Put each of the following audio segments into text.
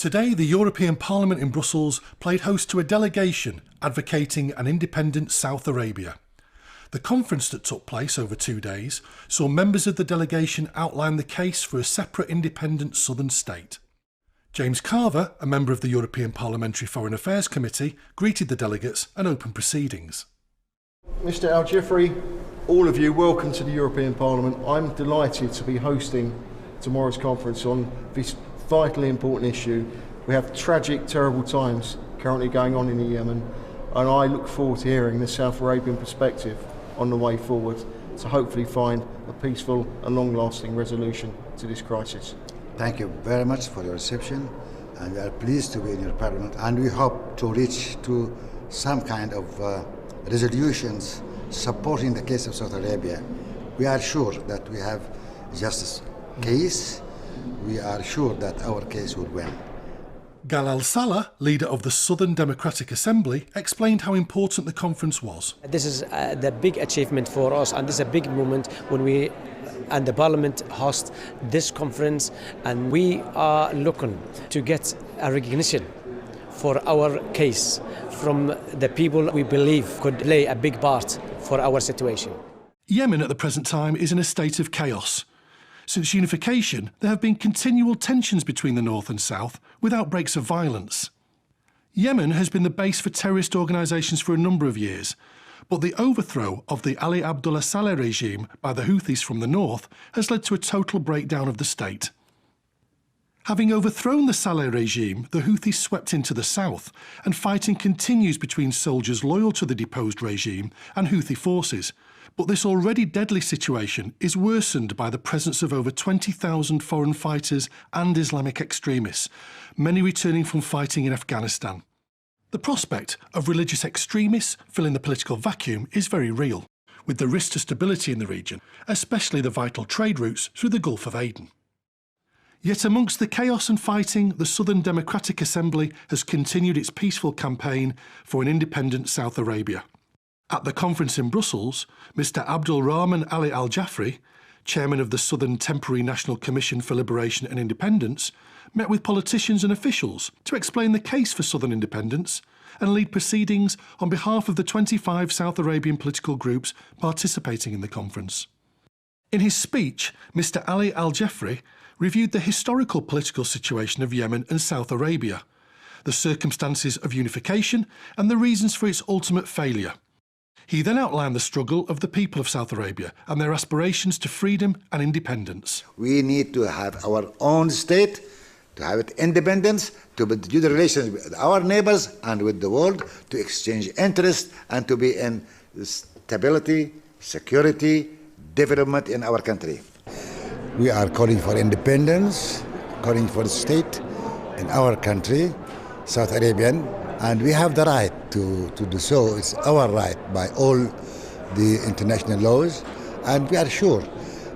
Today, the European Parliament in Brussels played host to a delegation advocating an independent South Arabia. The conference that took place over 2 days saw members of the delegation outline the case for a separate independent southern state. James Carver, a member of the European Parliamentary Foreign Affairs Committee, greeted the delegates and opened proceedings. Mr Al-Jeffrey, all of you, welcome to the European Parliament. I'm delighted to be hosting tomorrow's conference on this vitally important issue. We have tragic, terrible times currently going on in Yemen, and I look forward to hearing the South Arabian perspective on the way forward to hopefully find a peaceful and long-lasting resolution to this crisis. Thank you very much for your reception, and we are pleased to be in your parliament, and we hope to reach to some kind of resolutions supporting the case of Saudi Arabia. We are sure that we have justice case. We are sure that our case will win. Galal Salah, leader of the Southern Democratic Assembly, explained how important the conference was. This is the big achievement for us, and this is a big moment when we and the Parliament host this conference, and we are looking to get a recognition for our case from the people we believe could play a big part for our situation. Yemen at the present time is in a state of chaos. Since unification, there have been continual tensions between the north and south, with outbreaks of violence. Yemen has been the base for terrorist organisations for a number of years, but the overthrow of the Ali Abdullah Saleh regime by the Houthis from the north has led to a total breakdown of the state. Having overthrown the Saleh regime, the Houthis swept into the south, and fighting continues between soldiers loyal to the deposed regime and Houthi forces. But this already deadly situation is worsened by the presence of over 20,000 foreign fighters and Islamic extremists, many returning from fighting in Afghanistan. The prospect of religious extremists filling the political vacuum is very real, with the risk to stability in the region, especially the vital trade routes through the Gulf of Aden. Yet amongst the chaos and fighting, the Southern Democratic Assembly has continued its peaceful campaign for an independent South Arabia. At the conference in Brussels, Mr Abdul Rahman Ali Al-Jafri, chairman of the Southern Temporary National Commission for Liberation and Independence, met with politicians and officials to explain the case for Southern independence and lead proceedings on behalf of the 25 South Arabian political groups participating in the conference. In his speech, Mr Ali Al-Jafri reviewed the historical political situation of Yemen and South Arabia, the circumstances of unification and the reasons for its ultimate failure. He then outlined the struggle of the people of South Arabia and their aspirations to freedom and independence. We need to have our own state, to have it independence, to build good relations with our neighbors and with the world, to exchange interests and to be in stability, security, development in our country. We are calling for independence, calling for a state in our country, South Arabian, and we have the right to do so. It's our right by all the international laws, and we are sure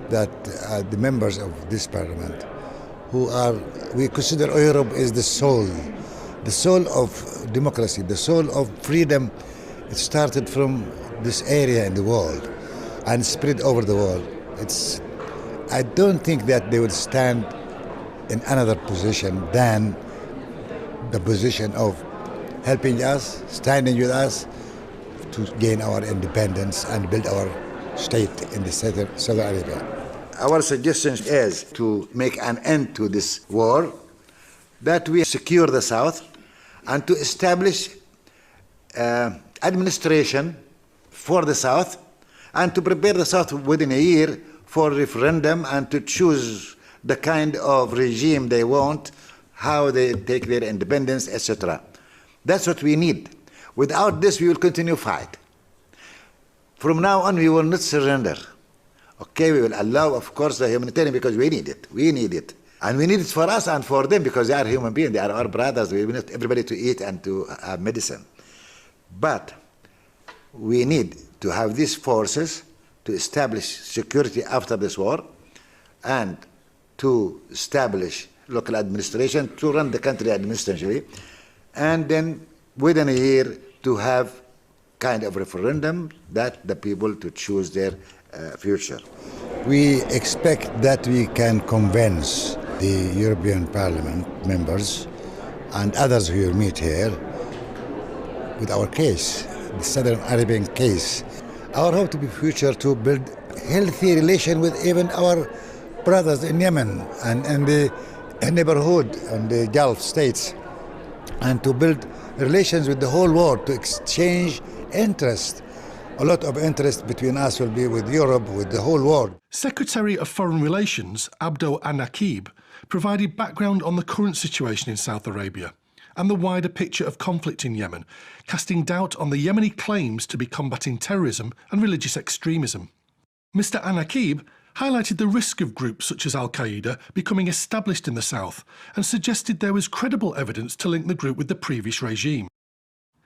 that the members of this parliament, we consider Europe is the soul of democracy, the soul of freedom. It started from this area in the world and spread over the world. I don't think that they will stand in another position than the position of helping us, standing with us to gain our independence and build our state in the Saudi Arabia. Our suggestion is to make an end to this war, that we secure the South and to establish administration for the South and to prepare the South within a year for referendum and to choose the kind of regime they want, how they take their independence, etc. That's what we need. Without this, we will continue fight. From now on, we will not surrender. Okay, we will allow, of course, the humanitarian because we need it. We need it. And we need it for us and for them because they are human beings. They are our brothers. We need everybody to eat and to have medicine. But we need to have these forces to establish security after this war and to establish local administration, to run the country administratively, and then within a year to have kind of referendum that the people to choose their future. We expect that we can convince the European Parliament members and others who you meet here with our case, the Southern Arabian case. Our hope to be future to build healthy relation with even our brothers in Yemen and in the neighborhood and the Gulf states, and to build relations with the whole world, to exchange interest. A lot of interest between us will be with Europe, with the whole world. Secretary of Foreign Relations Abdo Anaqib provided background on the current situation in South Arabia and the wider picture of conflict in Yemen, casting doubt on the Yemeni claims to be combating terrorism and religious extremism. Mr Anaqib highlighted the risk of groups such as Al-Qaeda becoming established in the south and suggested there was credible evidence to link the group with the previous regime.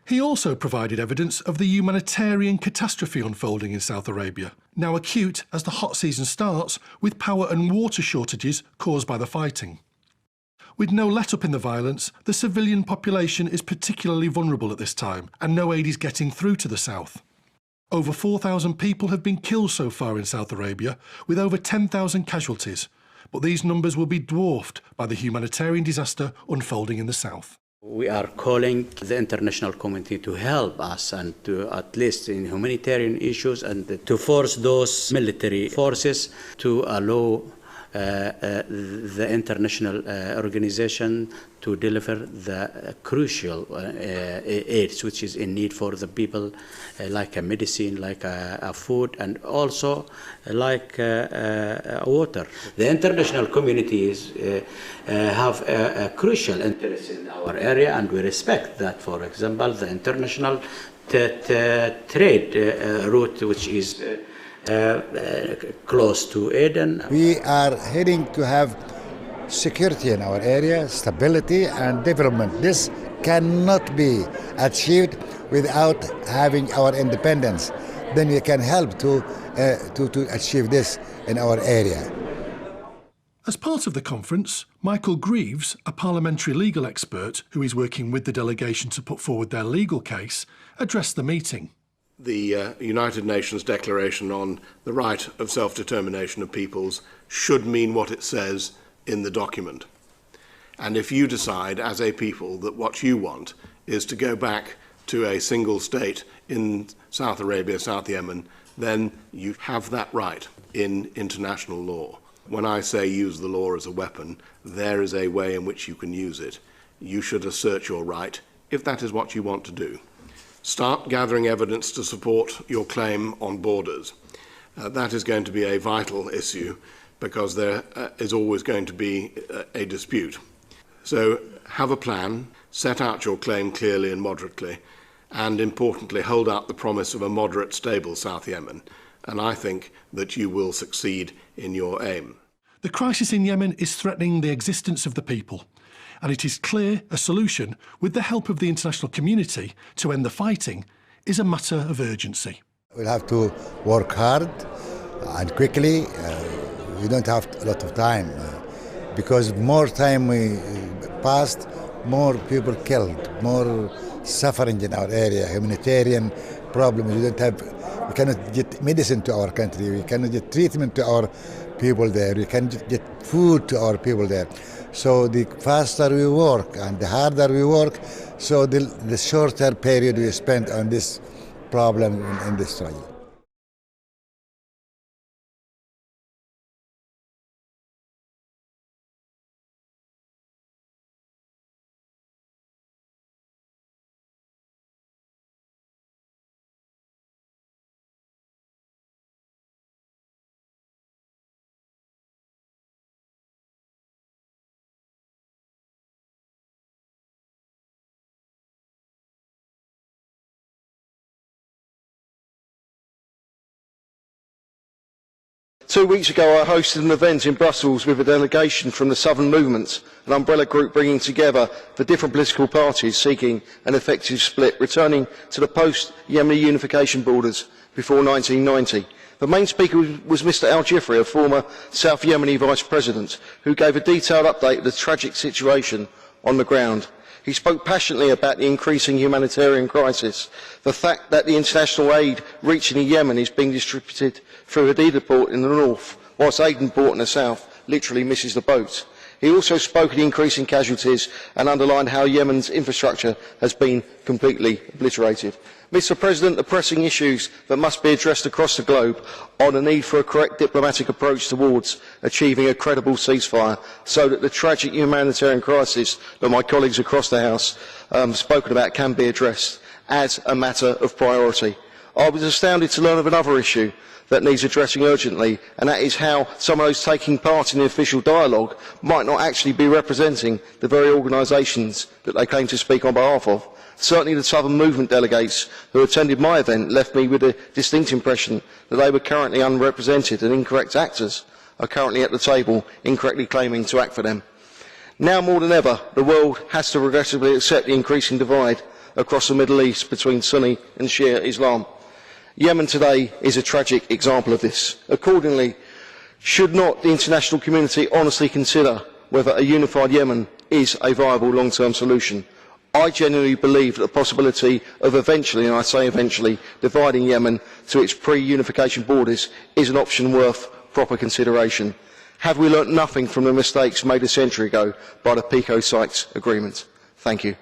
He also provided evidence of the humanitarian catastrophe unfolding in South Arabia, now acute as the hot season starts with power and water shortages caused by the fighting. With no let-up in the violence, the civilian population is particularly vulnerable at this time, and no aid is getting through to the south. Over 4,000 people have been killed so far in South Arabia, with over 10,000 casualties, but these numbers will be dwarfed by the humanitarian disaster unfolding in the south. We are calling the international community to help us and to, at least in humanitarian issues, and to force those military forces to allow the international organization to deliver the crucial aids which is in need for the people, like a medicine, like a food, and also like water. The international communities have a crucial interest in our area, and we respect that. For example, the international trade route, which is close to Aden. We are heading to have security in our area, stability and development. This cannot be achieved without having our independence. Then we can help to achieve this in our area. As part of the conference, Michael Greaves, a parliamentary legal expert who is working with the delegation to put forward their legal case, addressed the meeting. The United Nations Declaration on the Right of Self-Determination of Peoples should mean what it says in the document. And if you decide as a people that what you want is to go back to a single state in South Arabia, South Yemen, then you have that right in international law. When I say use the law as a weapon, there is a way in which you can use it. You should assert your right if that is what you want to do. Start gathering evidence to support your claim on borders. That is going to be a vital issue because there is always going to be a dispute. So have a plan, set out your claim clearly and moderately, and importantly hold out the promise of a moderate, stable South Yemen. And I think that you will succeed in your aim. The crisis in Yemen is threatening the existence of the people. And it is clear a solution, with the help of the international community, to end the fighting is a matter of urgency. We'll have to work hard and quickly. We don't have a lot of time because more time we passed, more people killed, more suffering in our area, humanitarian problems. We cannot get medicine to our country. We cannot get treatment to our people there. We cannot get food to our people there. So the faster we work and the harder we work, so the shorter period we spend on this problem in this struggle. Two weeks ago I hosted an event in Brussels with a delegation from the Southern Movement, an umbrella group bringing together the different political parties seeking an effective split, returning to the post-Yemeni unification borders before 1990. The main speaker was Mr Al-Jifri, a former South Yemeni Vice President, who gave a detailed update of the tragic situation on the ground. He spoke passionately about the increasing humanitarian crisis, the fact that the international aid reaching Yemen is being distributed through Hadida port in the north, whilst Aden port in the south literally misses the boat. He also spoke of the increase in casualties and underlined how Yemen's infrastructure has been completely obliterated. Mr. President, the pressing issues that must be addressed across the globe are the need for a correct diplomatic approach towards achieving a credible ceasefire so that the tragic humanitarian crisis that my colleagues across the House have spoken about can be addressed as a matter of priority. I was astounded to learn of another issue that needs addressing urgently, and that is how some of those taking part in the official dialogue might not actually be representing the very organisations that they claim to speak on behalf of. Certainly the Southern Movement delegates who attended my event left me with a distinct impression that they were currently unrepresented and incorrect actors are currently at the table incorrectly claiming to act for them. Now more than ever, the world has to regrettably accept the increasing divide across the Middle East between Sunni and Shia Islam. Yemen today is a tragic example of this. Accordingly, should not the international community honestly consider whether a unified Yemen is a viable long-term solution? I genuinely believe that the possibility of eventually, and I say eventually, dividing Yemen to its pre-unification borders is an option worth proper consideration. Have we learnt nothing from the mistakes made a century ago by the Pico-Sykes Agreement? Thank you.